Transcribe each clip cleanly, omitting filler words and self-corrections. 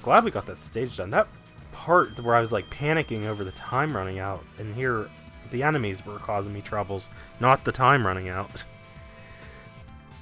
glad we got that stage done. That part where I was like panicking over the time running out, and here the enemies were causing me troubles, not the time running out.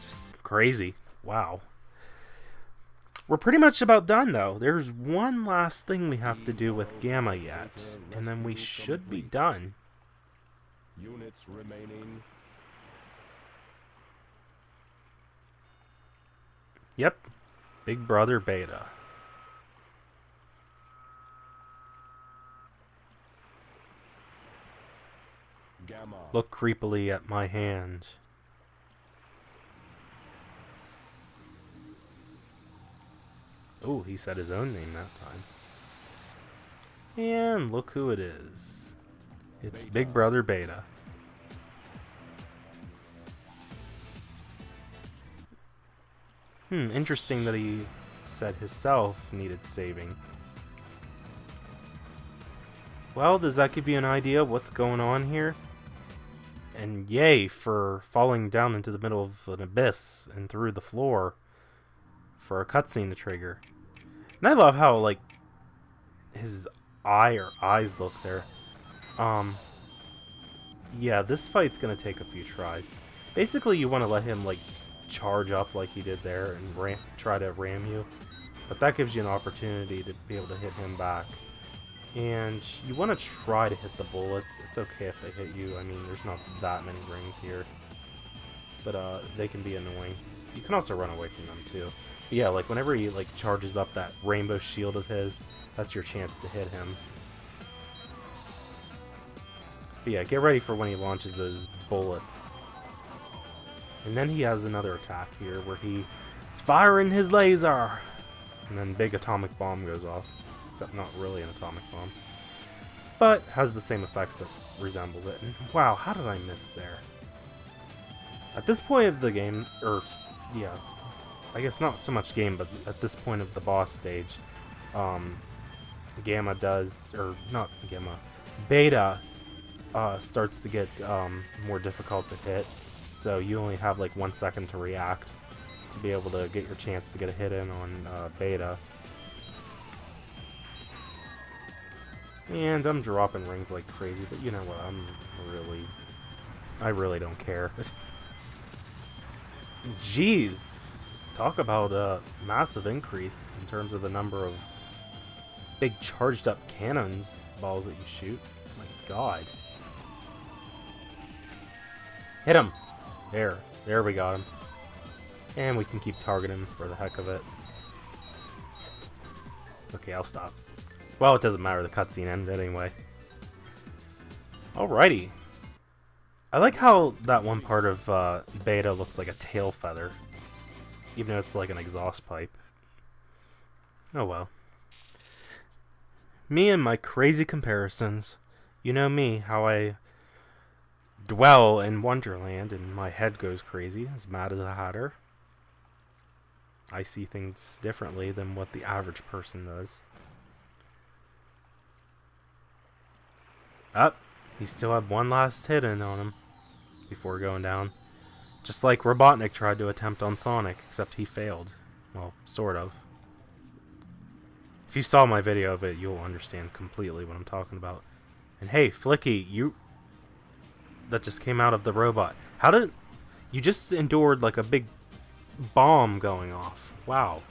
Just crazy. Wow. We're pretty much about done though. There's one last thing we have to do with Gamma yet, and then we should be done. Units remaining. Yep. Big Brother Beta. Gamma. Look creepily at my hand. Oh, he said his own name that time. And look who it is. It's Beta. Big Brother Beta. Interesting that he said himself needed saving. Well, does that give you an idea of what's going on here? And yay for falling down into the middle of an abyss and through the floor for a cutscene to trigger. And I love how, like, his eyes look there. Yeah, this fight's gonna take a few tries. Basically, you want to let him, like, charge up like he did there and try to ram you. But that gives you an opportunity to be able to hit him back. And you want to try to hit the bullets. It's okay if they hit you. I mean, there's not that many rings here. But they can be annoying. You can also run away from them too. But yeah, like whenever he like charges up that rainbow shield of his, that's your chance to hit him. But yeah, get ready for when he launches those bullets. And then he has another attack here where he's firing his laser! And then big atomic bomb goes off. Except not really an atomic bomb. But has the same effects that resembles it. And wow, how did I miss there? At this point of the game, or yeah, I guess not so much game, but at this point of the boss stage, Gamma does, or not Gamma, Beta starts to get more difficult to hit. So you only have like 1 second to react to be able to get your chance to get a hit in on Beta. And I'm dropping rings like crazy, but you know what, I really don't care. Jeez! Talk about a massive increase in terms of the number of big charged up cannons balls that you shoot. My god. Hit him! There we got him. And we can keep targeting him for the heck of it. Okay, I'll stop. Well, it doesn't matter, the cutscene ended anyway. Alrighty. I like how that one part of Beta looks like a tail feather. Even though it's like an exhaust pipe. Oh well. Me and my crazy comparisons. You know me, how I dwell in Wonderland and my head goes crazy, as mad as a hatter. I see things differently than what the average person does. Up, he still had one last hit in on him before going down. Just like Robotnik tried to attempt on Sonic, except he failed. Well, sort of. If you saw my video of it, you'll understand completely what I'm talking about. And hey, Flicky, you... that just came out of the robot. How did... you just endured like a big bomb going off. Wow.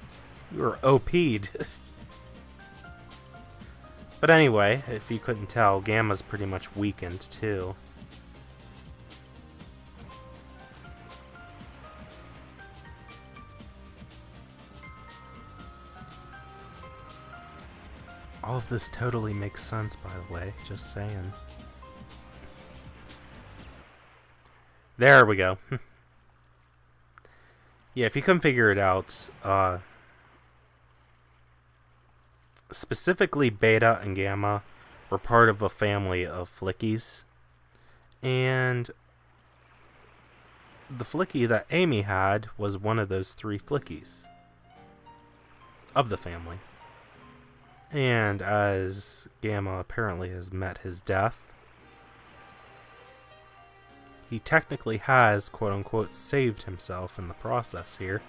You were OP'd. But anyway, if you couldn't tell, Gamma's pretty much weakened too. All of this totally makes sense, by the way, just saying. There we go. Yeah, if you couldn't figure it out, specifically Beta and Gamma were part of a family of Flickies. And the Flicky that Amy had was one of those 3 Flickies of the family. And as Gamma apparently has met his death, he technically has, quote-unquote, saved himself in the process here.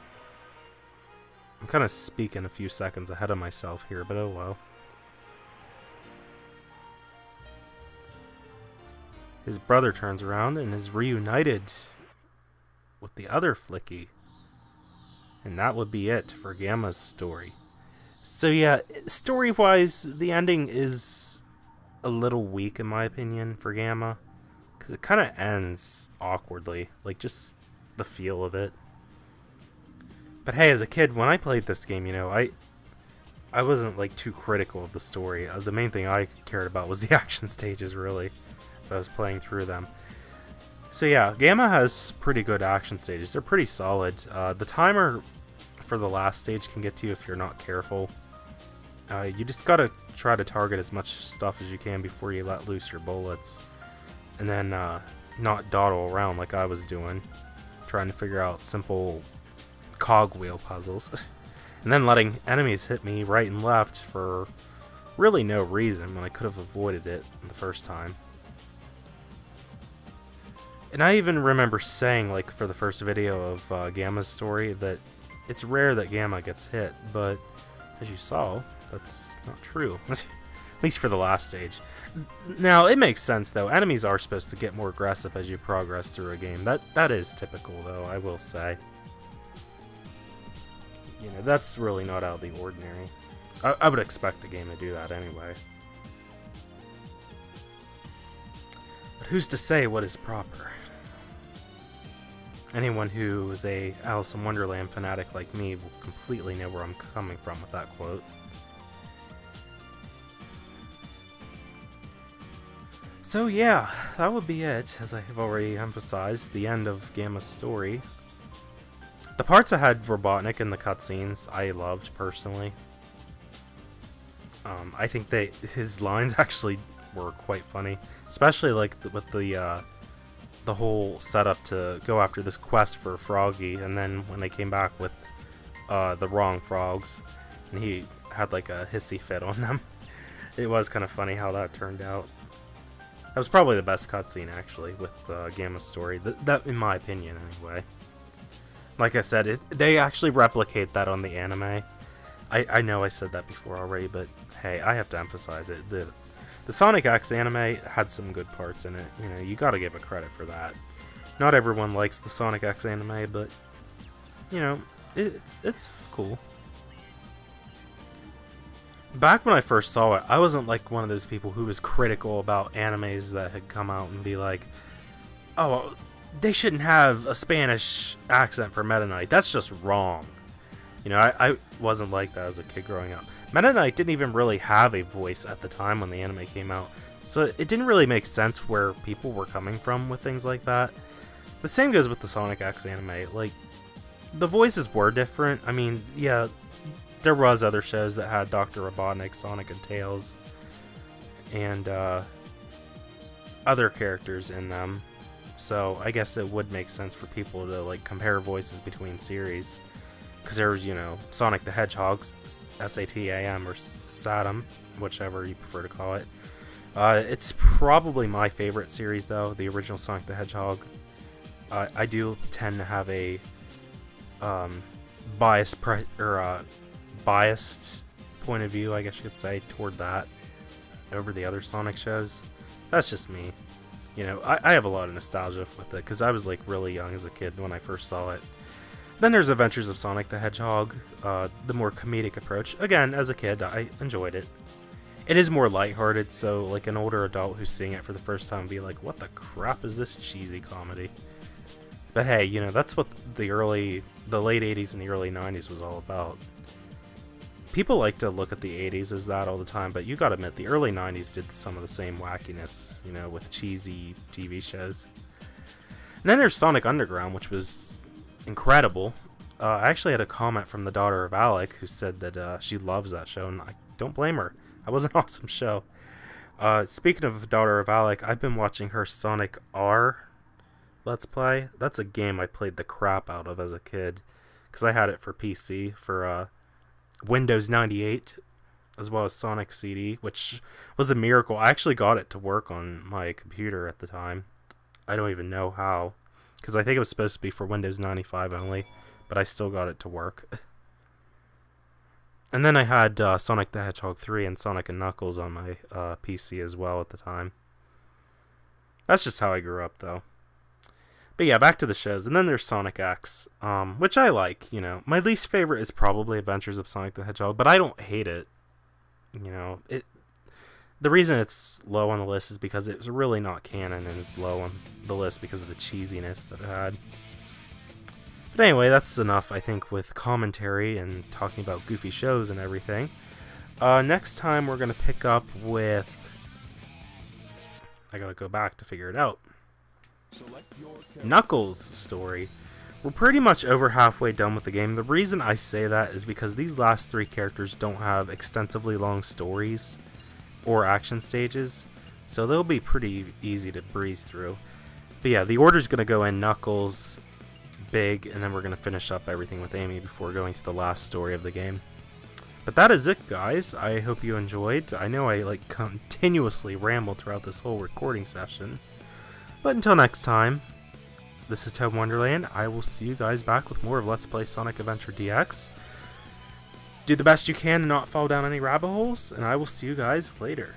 I'm kind of speaking a few seconds ahead of myself here, but oh well. His brother turns around and is reunited with the other Flicky. And that would be it for Gamma's story. So yeah, story-wise, the ending is a little weak in my opinion for Gamma. Because it kind of ends awkwardly. Like, just the feel of it. But hey, as a kid, when I played this game, you know, I wasn't like too critical of the story. The main thing I cared about was the action stages, really. So I was playing through them. So yeah, Gamma has pretty good action stages. They're pretty solid. The timer for the last stage can get to you if you're not careful. You just gotta try to target as much stuff as you can before you let loose your bullets. And then not dawdle around like I was doing. Trying to figure out simple cogwheel puzzles. And then letting enemies hit me right and left for really no reason when I could have avoided it the first time. And I even remember saying, like, for the first video of Gamma's story, that it's rare that Gamma gets hit, but as you saw, that's not true. At least for the last stage. Now, it makes sense, though. Enemies are supposed to get more aggressive as you progress through a game. That is typical, though, I will say. You know, that's really not out of the ordinary. I would expect a game to do that anyway. But who's to say what is proper? Anyone who is a Alice in Wonderland fanatic like me will completely know where I'm coming from with that quote. So yeah, that would be it, as I have already emphasized, the end of Gamma's story. The parts that had Robotnik in the cutscenes, I loved, personally. I think that his lines actually were quite funny, especially like with the whole setup to go after this quest for Froggy, and then when they came back with the wrong frogs, and he had like a hissy fit on them. It was kind of funny how that turned out. That was probably the best cutscene, actually, with Gamma's story. That, in my opinion, anyway. Like I said, they actually replicate that on the anime. I know I said that before already, but hey, I have to emphasize it. The Sonic X anime had some good parts in it. You know, you gotta give it credit for that. Not everyone likes the Sonic X anime, but you know, it's cool. Back when I first saw it, I wasn't like one of those people who was critical about animes that had come out and be like, oh, they shouldn't have a Spanish accent for Meta Knight. That's just wrong. You know, I wasn't like that as a kid growing up. Meta Knight didn't even really have a voice at the time when the anime came out, so it didn't really make sense where people were coming from with things like that. The same goes with the Sonic X anime. Like, the voices were different. I mean, yeah, there was other shows that had Dr. Robotnik, Sonic and Tails, and other characters in them. So I guess it would make sense for people to like compare voices between series, because there was, you know, Sonic the Hedgehog, SATAM or SATAM, whichever you prefer to call it. It's probably my favorite series, though, the original Sonic the Hedgehog. I do tend to have a biased point of view, I guess you could say, toward that over the other Sonic shows. That's just me. You know, I have a lot of nostalgia with it, because I was like really young as a kid when I first saw it. Then there's Adventures of Sonic the Hedgehog, the more comedic approach. Again, as a kid, I enjoyed it. It is more lighthearted, so like an older adult who's seeing it for the first time would be like, what the crap is this cheesy comedy? But hey, you know, that's what the late 80s and the early 90s was all about. People like to look at the 80s as that all the time, but you gotta admit, the early 90s did some of the same wackiness, you know, with cheesy TV shows. And then there's Sonic Underground, which was incredible. I actually had a comment from the daughter of Alec, who said that she loves that show, and I don't blame her. That was an awesome show. Speaking of daughter of Alec, I've been watching her Sonic R Let's Play. That's a game I played the crap out of as a kid, because I had it for PC, for Windows 98, as well as Sonic CD, which was a miracle. I actually got it to work on my computer at the time. I don't even know how, because I think it was supposed to be for Windows 95 only, but I still got it to work. And then I had Sonic the Hedgehog 3 and Sonic and Knuckles on my PC as well at the time. That's just how I grew up, though. But yeah, back to the shows. And then there's Sonic X, which I like, you know. My least favorite is probably Adventures of Sonic the Hedgehog, but I don't hate it. You know, the reason it's low on the list is because it's really not canon, and it's low on the list because of the cheesiness that it had. But anyway, that's enough, I think, with commentary and talking about goofy shows and everything. Next time we're going to pick up with... I gotta go back to figure it out. Knuckles' story. We're pretty much over halfway done with the game. The reason I say that is because these last 3 characters don't have extensively long stories or action stages, so they'll be pretty easy to breeze through. But yeah, the order's going to go in Knuckles, Big, and then we're going to finish up everything with Amy before going to the last story of the game. But that is it, guys. I hope you enjoyed. I know I continuously rambled throughout this whole recording session. But until next time, this is ToadinWonderland. I will see you guys back with more of Let's Play Sonic Adventure DX. Do the best you can and not fall down any rabbit holes, and I will see you guys later.